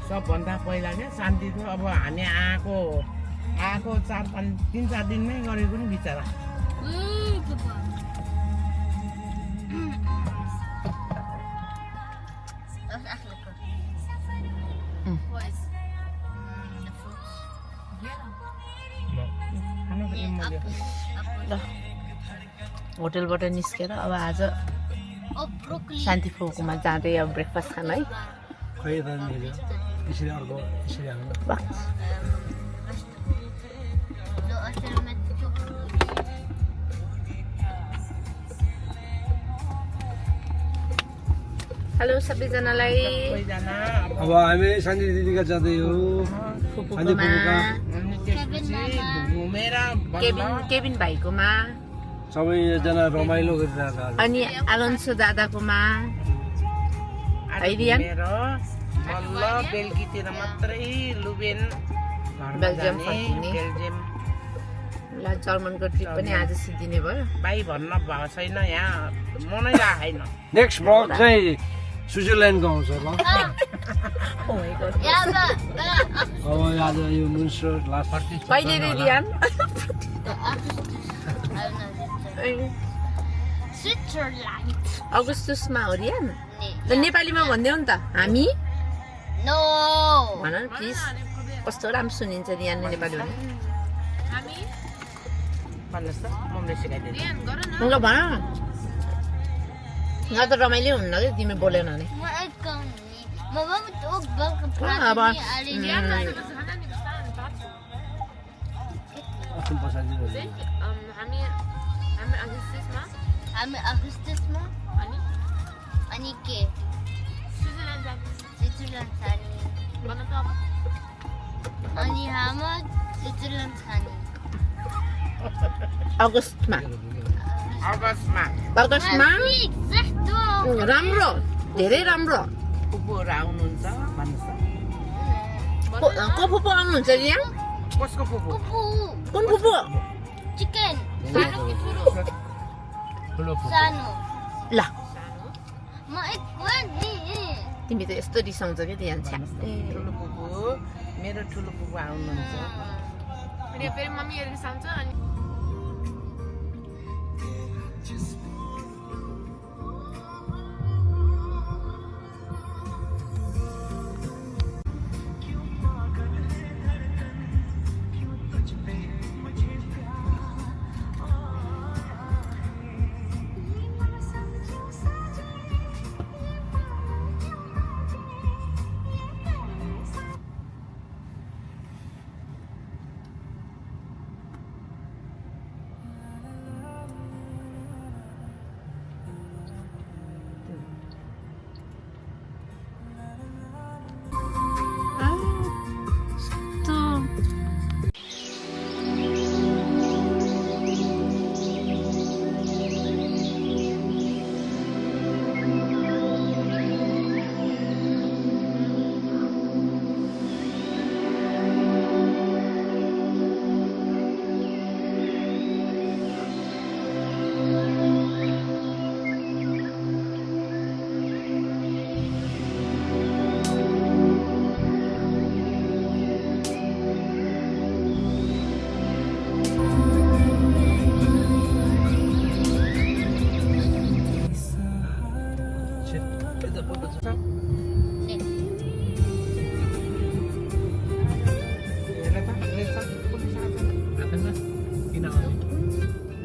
सबभन्दा पहिला क्या शान्ति थियो। अब हामी आएको 3-4 दिनमै गरेको नि बिचरा। होटलबाट निस्केर अब आज शान्ति फुकुमा जाँदै अब ब्रेकफास्ट खान है। हेलो सबैजनालाई। अब हामी शान्ति दिदीका जाँदै हो केबिन भाइकोमा, सबैजना रमाइलो गरिरहेको अनि आलोन्सो दादाकोमा, आइरियन बेलुकीतिर मात्रै लुबेन बेल्जियम फर्किने। ल जर्मनको ट्रिप पनि आज सिद्धिने भयो। भाइ भन्न भएको छैन, यहाँ मनै राखेन। नेक्स्ट ब्लग चाहिँ स्विजरल्यान्डको आउँछ ल। अब आज यो मुन्स्टर लास्ट कहिले रे रियान? अगस्टसमा हो रियान? ल नेपालीमा भनिदेऊ नि त। हामी भन न प्लिज। कस्तो राम्रो सुनिन्छ रियान नेपाली भने। भन्नुहोस् त, मम्मीले सिकाइदिनु। ल भन न। यहाँ त रमाइलो हुन्न कि तिमी बोलेन भने। अब हामी अगस्टसमा अनि के स्विट्जरल्यान्ड जाने अनि हामी स्विट्जरल्यान्ड जाने अगस्टमा Exacto. राम्रो, धेरै राम्रो। फुपूहरू आउनुहुन्छ भन्नुहोस् त। को फुपू आउनुहुन्छ यहाँ? कसको फुपू? Pupu. कुन फुपू? Chicken. ठुलो फुपू। Sano. ल Ma ikwan ni. तिमी त यस्तो रिसाउँछ कि रियान छ्या। ठुलो फुपू, मेरो ठुलो फुपू आउनुहुन्छ। फेरि मम्मीहरू रिसाउँछ अनि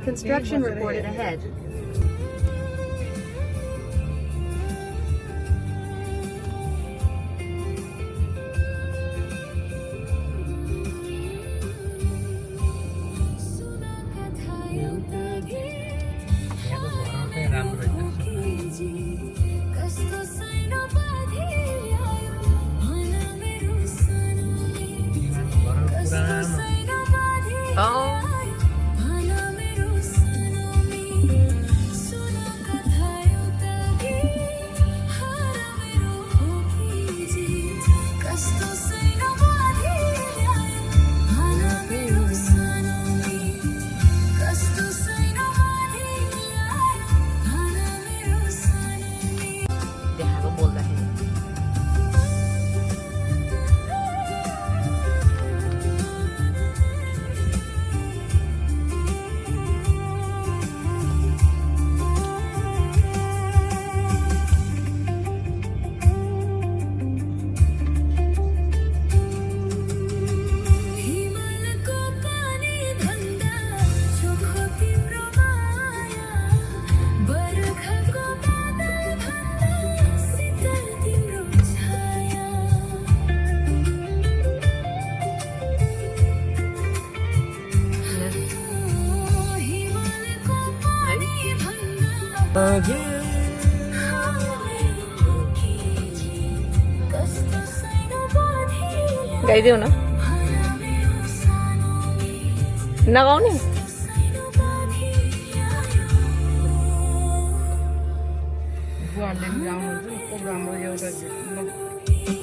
Construction reported ahead. Oh. गाइदेऊ न नगाउने बुवाले पनि गाउनुहुन्छ नि प्रोग्राममा एउटा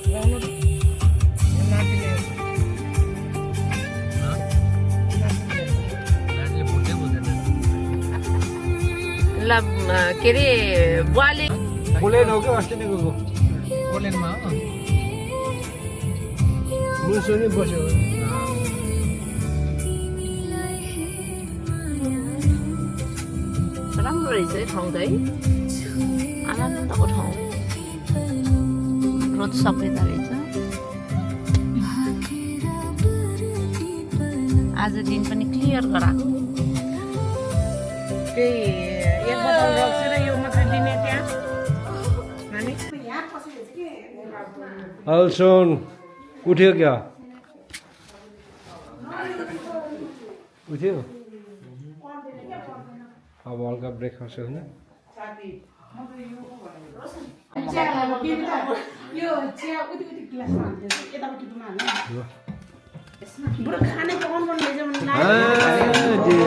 गाउनु नातिले ल के अरे बुवाले बोलेन हो कि अस्ति नै गएको पोल्यान्डमा हो मुसो नि बस्यो राम्रो रहेछ है ठाउँ त है आनन्दको ठाउँ रोज सफेदा रहेछ आज दिन पनि क्लियर गराएको त्यही एक बोतल रक्सी र यो मात्रै दिने त्यहाँ नानी अल्सन उठ्यो क्या उठ्यो अब हल्का ब्रेकफास्ट होइन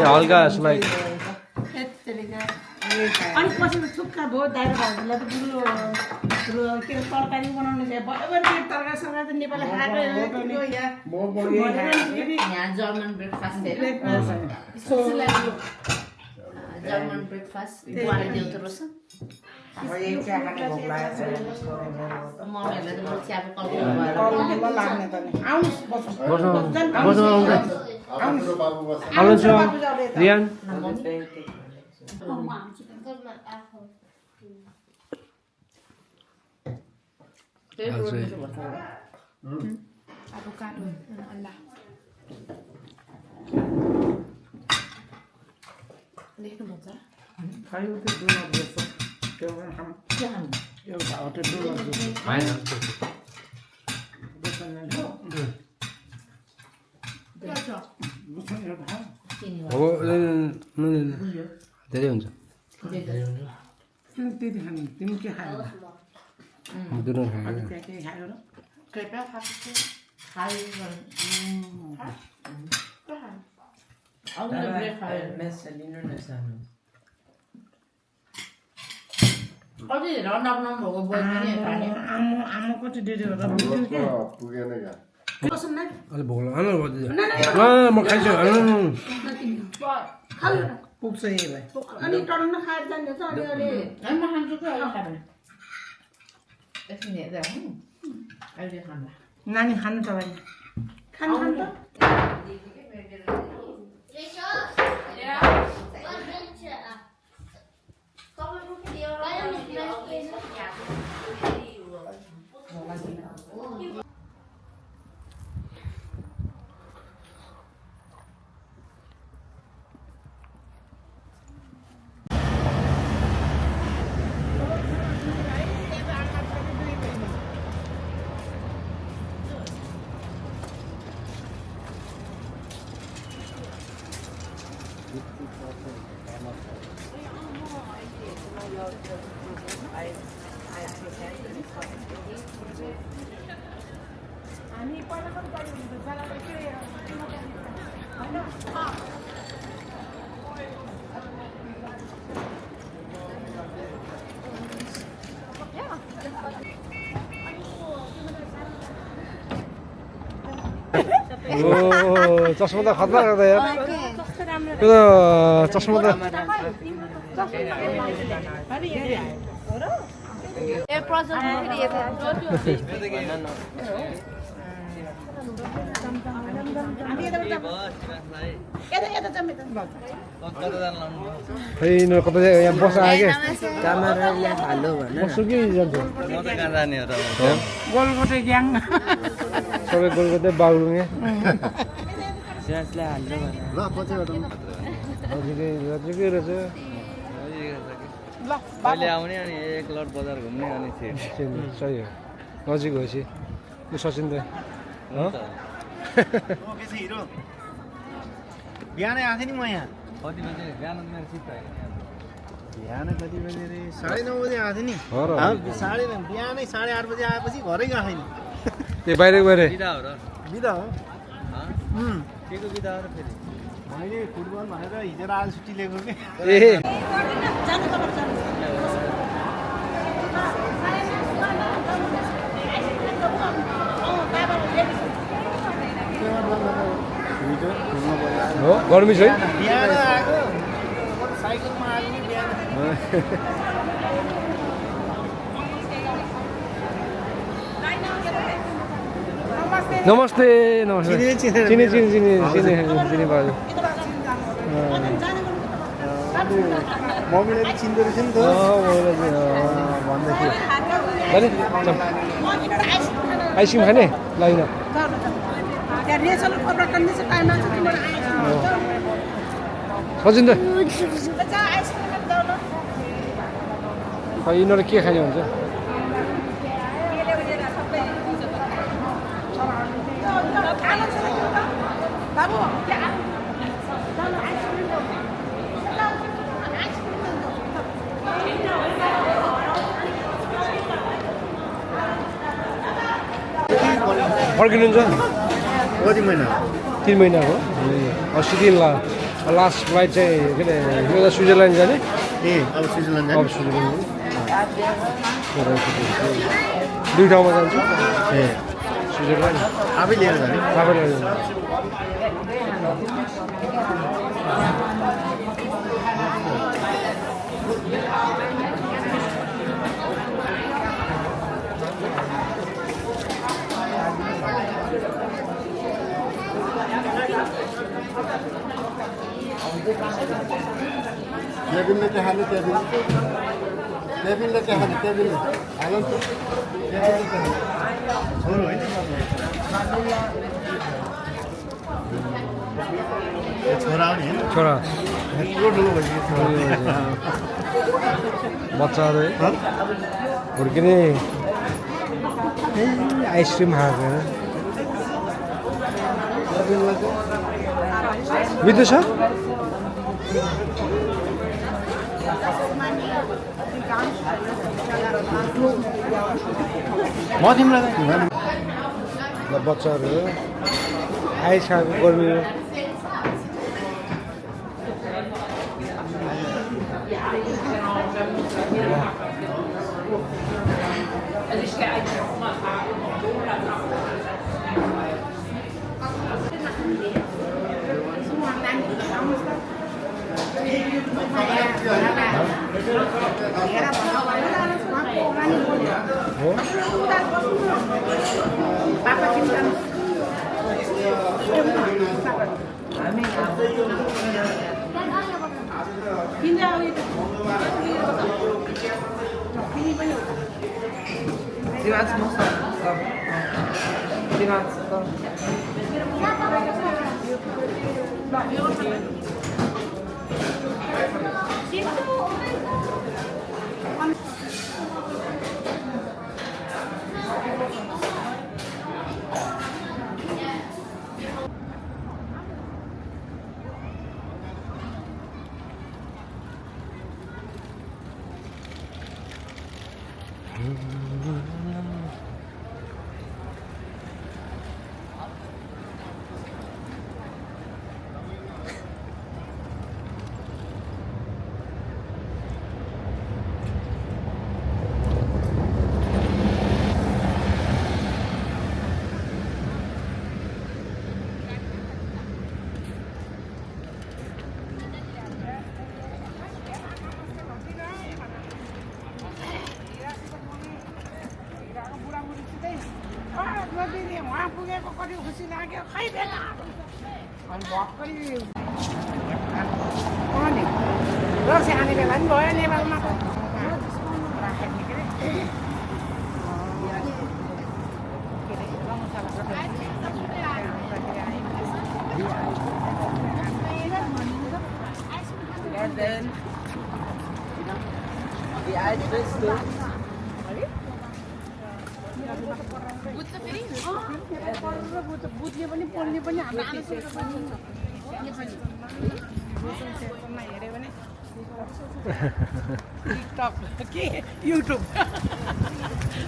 हल्का स्लाइड अनि पछि थुक्का भयो दाइरो भाउजूलाई त बुढो के अरे तरकारी बनाउनु चाहिँ बराबर तरकारी सरकारी त नेपाली खाएको यहाँ जर्मन ब्रेकफास्ट जर्मन ब्रेकफास्ट बुवाले देउतो रहेछ मम्मीहरूलाई त बरु चियाको कल्पना रियान देख्नुहुन्छ खायो त्यो डोनट जस्तो त्यो पनि खाऊँ के खानु एउटा हो त्यो डोनट जस्तो हो धेरै हुन्छ त्यति खानु तिमी के खायो दुधमा खायो त्यहाँ केही खायो र कृपया खायो कति रनाउनु भएको बोल्ने आमा कति डेरी होला बुझ्यो क्या अलि भोक लाग्यो म खाइछु पुग्छ यही भए अनि टर्न खाएर जान्छ त अलिअलि म खान्छु कि अहिले खाँदैन एकछिन हेर्दा अहिले खाँदा नानी खानु त भाइ खानु खानु त चस्मा त खतरा गर्दा यार त्यो त चस्मा त खै यिनीहरू कता यहाँ बस आयो क्या बस्छु कि जान्छ गोलगोटे ग्याङ सबै गोलगोटे बागलुङे नजिकै रहेछ पहिले आउने अनि एक लट बजार घुम्ने अनि सही हो नजिक भएपछि यो सचिन त बिहानै आएको थिएँ नि म यहाँ कति बजे बिहान मेरो सिफ्ट होइन बिहान कति बजे रे 9:30 बजे आएको थियो नि हो र बिहानै 8:30 बजे आएपछि घरै गएको छैन ए बाहिर बिदा हो र बिदा हो के को बिदा हो र फेरि मैले फुटबल भनेर हिजो आज छुट्टी लिएको कि ए हो गर्मी छ है बिहान आएको साइकलमा आएको नि बिहान नमस्ते नमस्ते चिने बाजु मम्मीले चिन्दो रहेछ नि त भन्दै थियो आइसक्रिम खाने लाइन सचिन त खै यिनीहरू के खाने हुन्छ फर्किनुहुन्छ कति महिना 3 महिना हो 80 दिन लास्ट फ्लाइट चाहिँ के अरे यो स्विजरल्यान्ड जाने ए अब स्विजरल्यान्ड अब स्विजरल्यान्ड दुई ठाउँमा जान्छु ए स्विजरल्यान्ड आफै लिएर जाने तपाईँलाई केबिनले के हाल्यो केबिनले के हाल्यो केबिनले हाल्नु त केबिनले के हाल्यो छोरो होइन छोरा हो नि छोरा ठुलो ठुलो भइसक्यो बच्चाहरू हुर्किने आइसक्रिम खाएको मिठो छ म तिमीलाई बच्चाहरू आइस खाएको गर्मी उहाँ पुगेको कति खुसी लाग्यो खै बेला अनि भर्खरै अनि रक्सी खाने बेला पनि भयो नेपालमा त बुझ्ने पनि पढ्ने पनि हाम्रो हेऱ्यो भने टिकटक के युट्युब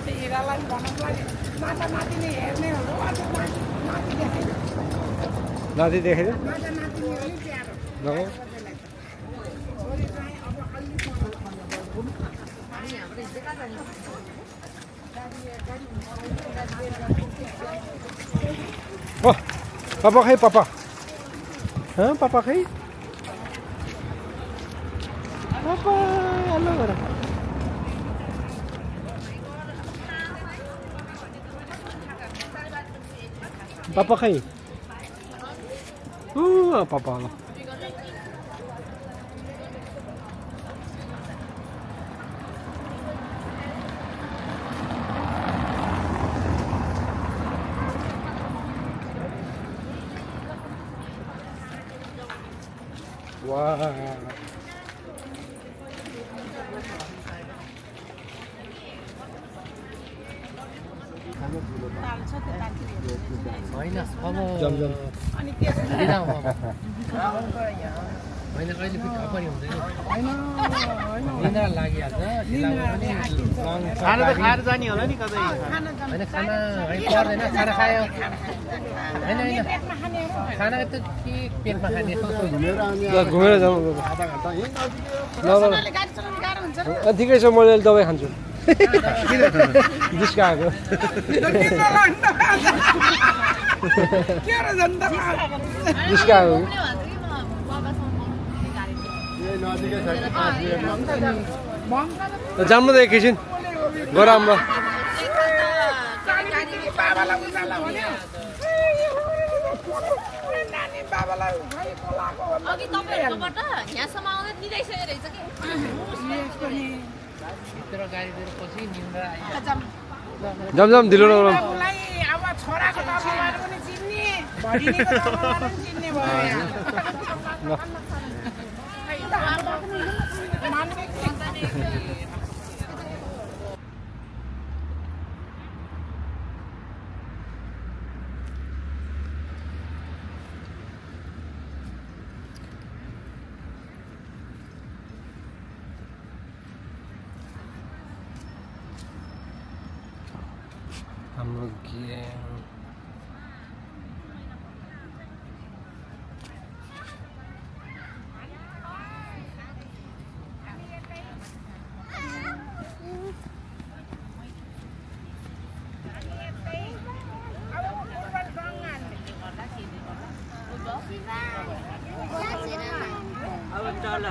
हिरालाई भन्नुको लागि नाता नातिनी हेर्नेहरू अझ नाति देखाइदियो नाति देखाइदियो नाता नातिनी अलिक प्यारो नहो छोरी चाहिँ अब अलि Oh, papa kay papa. Ha, papa kay? Papa, ano ba? Papa kay? Papa. Wow. होइन अब जमजम अनि त्यसमा होइन अहिले फेरि खपरी हुँदैन निन्द्रा लागिहाल्छ खाना त खाएर जाने होला नि कतै होइन खाना पर्दैन खाना खायो होइन होइन पेटमा खानेहरू खाना त के पेटमा खाने ल घुमेर जाउँ आधा घन्टा ल गाडी चलाउनु गाह्रो हुन्छ ठिकै छ मैले दबाई खान्छु जिस्काएको के र जनता जिस्काएको जाऊँ न त एकैछिन गरम ल बाबालाई उचाल्ला भन्यो नानी बाबालाई खै बोलाएको अघि तपाईँहरूकोबाट यहाँसम्म आउँदा निदाइसकेको रहेछ कि भित्र गाडीतिर पछि निन्द्रा आइहाल्छ जमजम ढिलो नगरौँ बाबुलाई अब छोराको दबाईबाट पनि चिन्ने भगिनीको दबाईबाट पनि चिन्ने भयो यहाँ मान्ने कि हाम्रो गेम अब चल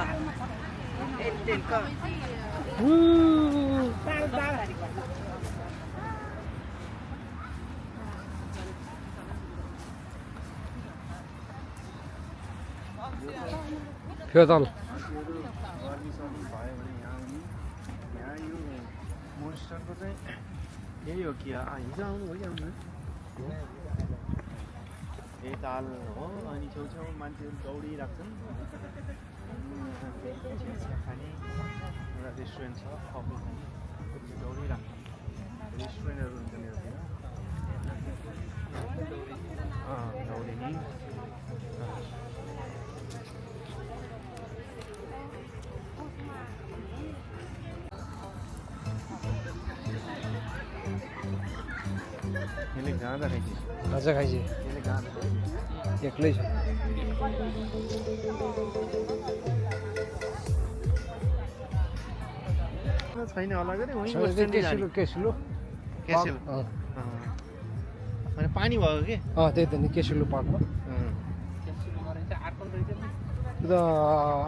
फेरि तल यहाँ यो मोन्स्टरको चाहिँ यही हो कि हिजो आउनु हो कि आउनु यही ताल हो अनि छेउछेउ मान्छेहरू दौडिरहेको छन् चिया खाने एउटा रेस्टुरेन्ट छ कफी खाने दौडिरहेको रेस्टुरेन्टहरू हुन्छन् यतातिर दौडिने यसले गाँदा खाइन्छ मजा खाइছে यसले गाँदा एक्लै छ छैन होला कि वहीँ केसिलो केसिलो क्यासेल अनि पानी भएको कि त्यही त नि केसिलो पार्कमा त्यो त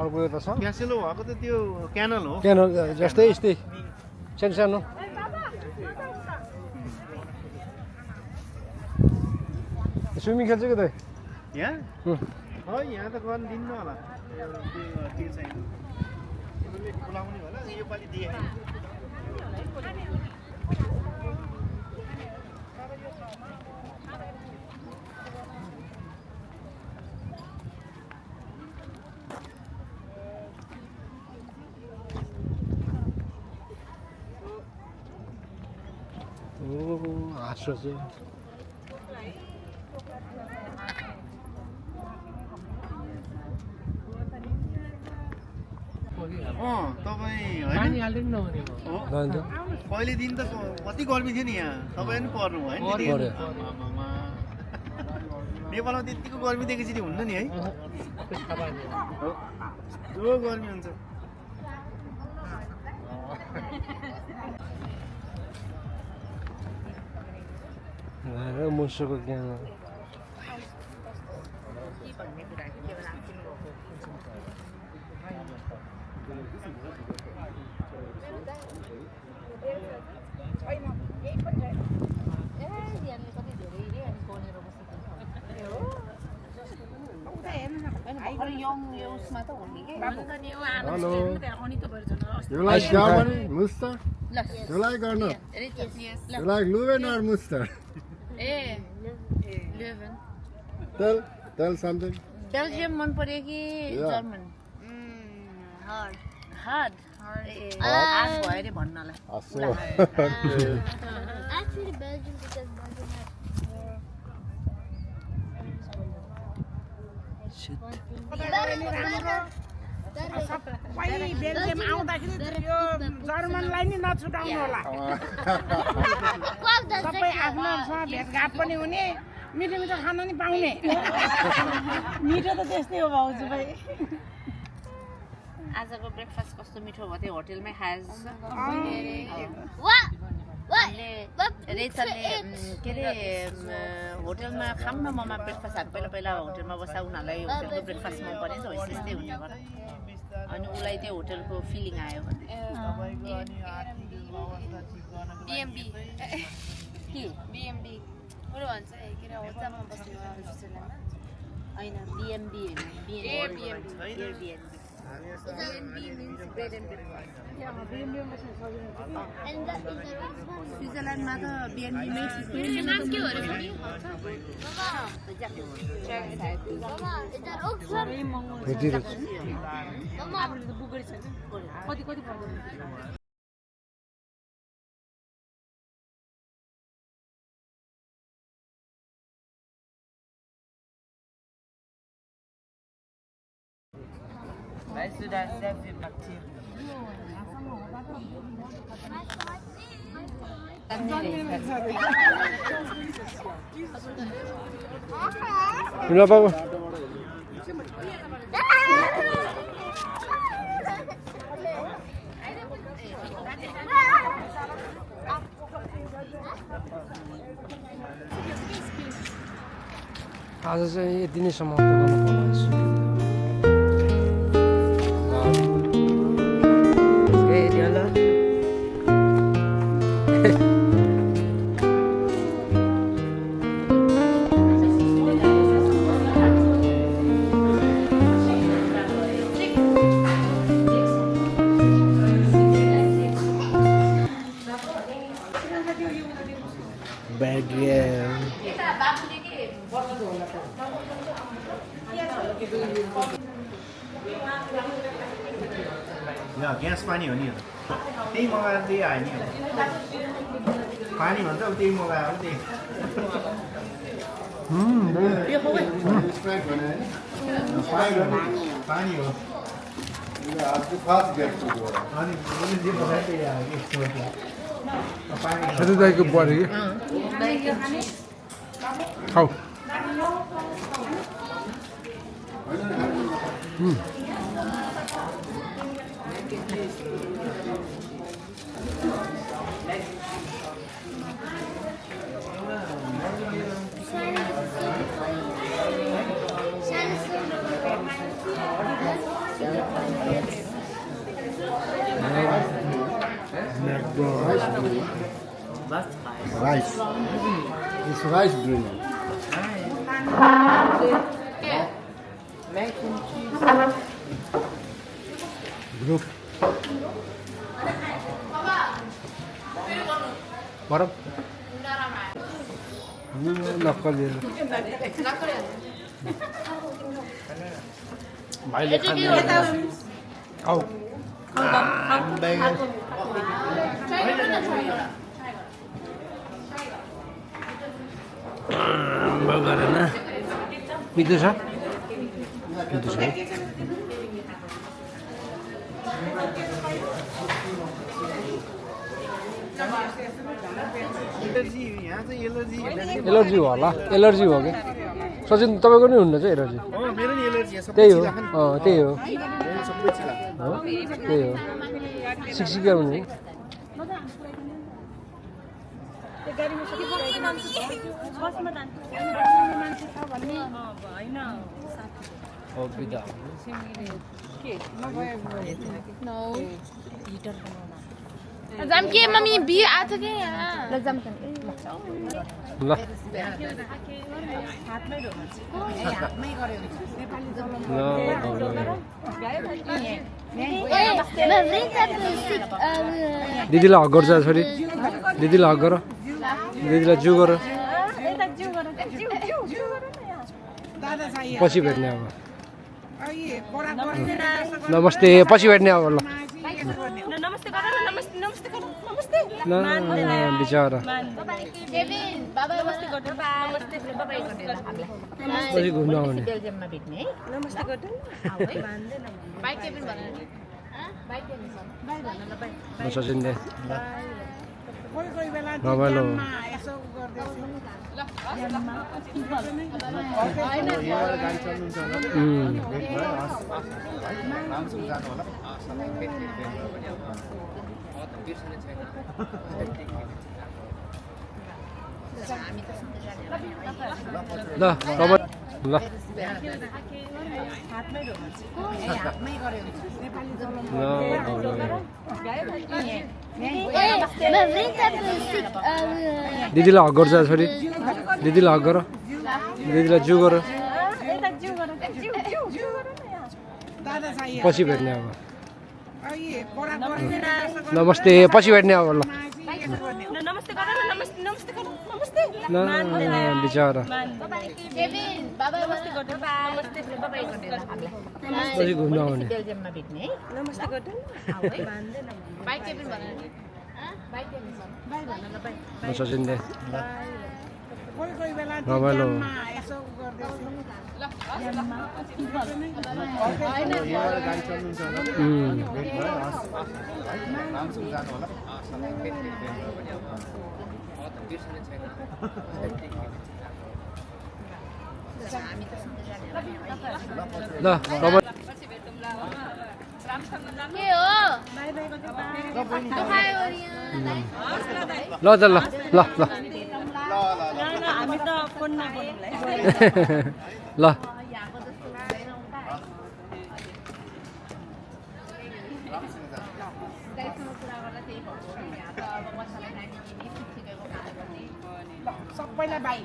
अर्को एउटा छ क्यासेलो भएको त त्यो क्यानल हो क्यानल जस्तै यस्तै सानो सानो स्विमिङ खेल्छ कि त यहाँ यहाँ त गर्न दिन्न होला त्यो चाहिँ बोलाउने होला योपालि दिए हाँसो चाहिँ तपाईँ होइन पानी हाल्दैन नहुने हो जान्छ पहिलेदेखि त कति गर्मी थियो नि यहाँ तपाईँ पनि पर्नु भयो नि त्यतिखेर। पर्यो। आमामा। नेपालमा त्यतिको गर्मी देखेपछि हुन्न नि है हो। जो गर्मी हुन्छ मुसुको ज्ञान You like Germany, mustard? You like or not? You like Leuven or mustard? Leuven. Tell something. Belgium मन पर्यो कि जर्मन Hard. हार्ड हार्ड भयो अरे भन्नलाई So, Actually, Belgium because Belgium सबै बेल्जियम आउँदाखेरि यो जर्मनलाई नि नछुटाउनु होला सबै आफ्नोसँग भेटघाट पनि हुने मिठो मिठो खान नि पाउने मिठो त त्यस्तै हो भाउजू भाइ आजको ब्रेकफास्ट कस्तो मिठो भयो त्यो होटेलमै खाएछ What? रेचलले के अरे होटेलमा खाऊँ न ममा ब्रेकफास्ट हामी पहिला पहिला होटेलमा बस्दा उनीहरूलाई होटेलको ब्रेकफास्ट मन पऱ्यो नि त हो त्यस्तै हुने भयो अनि उसलाई त्यो होटेलको फिलिङ आयो भने बिएमबी के बिएमबी उनीहरू भन्छ के अरे होटेलमा बस्ने स्विजरल्यान्डमा होइन बिएमबी Airbnb. स्विजरल्यान्डमा त बिएनबीमै नाम के हो रे पनि ल बाबु आज चाहिँ यति नै समाप्त गर्नुपर्छ ग्यास पानी हो नि त्यही मगाएर त्यही आयो नि पानी भन्छ अब त्यही मगायो त्यही पानी हो अनि जे मगायो त्यही आयो कि दाइको पऱ्यो कि खाऊ rice. It's rice brilliant. Group. बरफ नक्कली भाइले खाने आऊ गरेन मिठो छ एलर्जी यहाँ चाहिँ एलर्जी एलर्जी हो होला एलर्जी हो कि सचिन तपाईँको नि हुन्न चाहिँ एलर्जी मेरो नि एलर्जी सबै त्यही हो त्यही हो सबै चिला त्यही हो सिक्सिका हुने जाम के मम्मी बियर आएको छ कि यहाँ ल जाम ल दिदीलाई हक गर्छ छोरी दिदीलाई हक गर दिदीलाई जिउ गर पछि भेट्ने अब नमस्ते पछि भेट्ने अब ल बिचरा पछि घुम्न आउने बेल्जियममा भेट्ने है बाइक केबिन भनेर सचिनले कोही बेला रमाइलो यसो गर्दैछु यहाँबाट गाडी चल्नुहुन्छ होला भेट भयो राम्रोसँग जानु होला ल रमाइलो ल दिदीलाई हक गर्छ छोरी दिदीलाई हक गर दिदीलाई जिउ गर पछि भेट्ने अब नमस्ते पछि भेट्ने अब ल ल बिचरा पछि घुम्न आउने बेल्जियममा भेट्ने है बाइक केबिन भनेर सचिनले कोही बेला रमाइलो यसो गर्दैछु यहाँबाट गाडी चल्नुहुन्छ होला भेट भयो राम्रोसँग जानु होला ल रमाइलो के हो दुखायो ल त ल ल ल हामी त फोन नगर्नुलाई ल सबैलाई बाई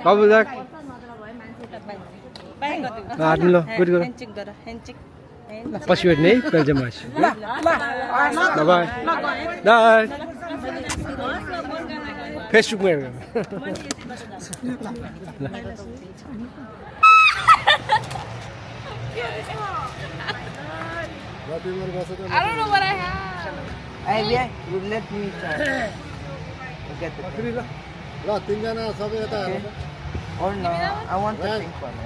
बाबु जाक हाट्नु ल गुड गर पछि भेट्ने है बेल्जियममा ल बाई बाई फेसबुकमा हेर्नु I don't know what I have. ल तिनजना सबै यता हेर्नु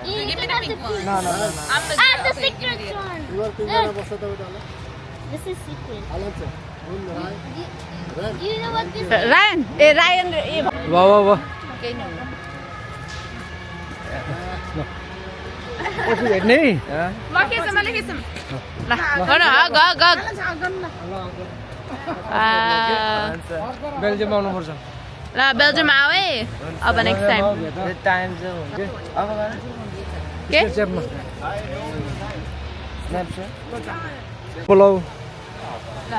Give me the pink one. I'm the secret one. तिमीहरू तिनजना बस्छ त उता ल This is secret. अलग छ कुन Rai red You know what this is? रायन रायन वाह वाह वाह केही नै हुन्न पछि भेट्ने है Look at some. ल गर्न ग बेल्जियम आउनुपर्छ ल बेल्जियम आऊ है अब नेक्स्ट टाइम के स्न्यापच्याटमा पुलाउ ल